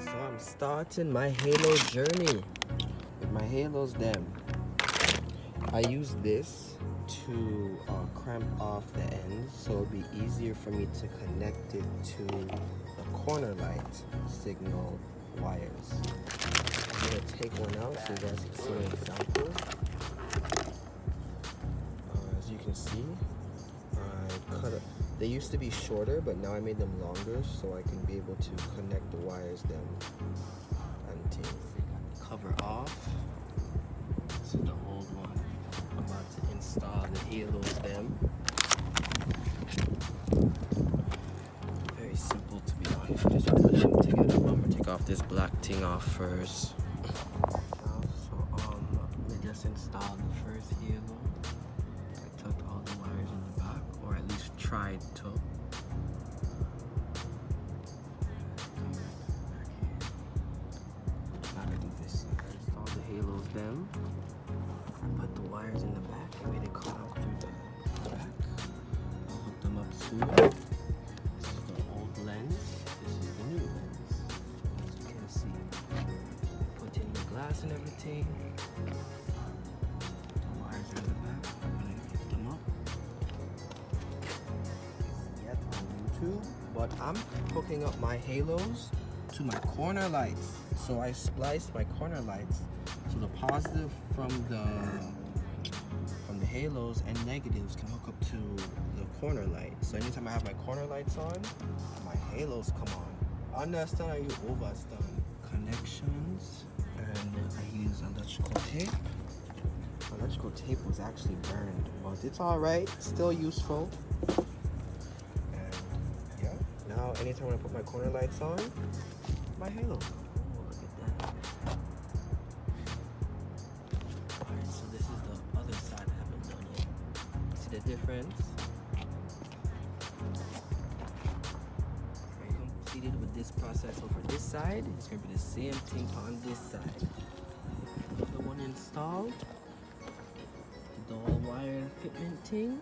So I'm starting my Halo journey with my Halos them. I use this to cramp off the ends so it'll be easier for me to connect it to the corner light signal wires. I'm going to take one out so you guys can see an example. As you can see, I cut it. They used to be shorter, but now I made them longer so I can be able to connect the wires them and take cover off. This is the old one. I'm about to install the Halos them. Very simple, to be honest. Just put them together. I'm gonna take off this black thing off first. Let me just install the first Halo. I tucked all the wires in the back, or at least tried to. Now to do this. Install the Halos them. Put the wires in the back and made it come out through the back. I'll hook them up soon. This is the old lens. This is the new lens. As you can see. Put in the glass and everything. The wires are in the back. I'm gonna hook them up. Yet on YouTube, but I'm hooking up my Halos to my corner lights. So I spliced my corner lights. So the positive from the Halos and negatives can hook up to the corner light. So anytime I have my corner lights on, my Halos come on. Understand how you overstand connections, and I use electrical tape. Electrical tape was actually burned, but it's all right. Still useful. And yeah, now anytime when I put my corner lights on, my Halo. The difference. I completed with this process over this side. It's going to be the same thing on this side. The one installed. The wire fitment thing.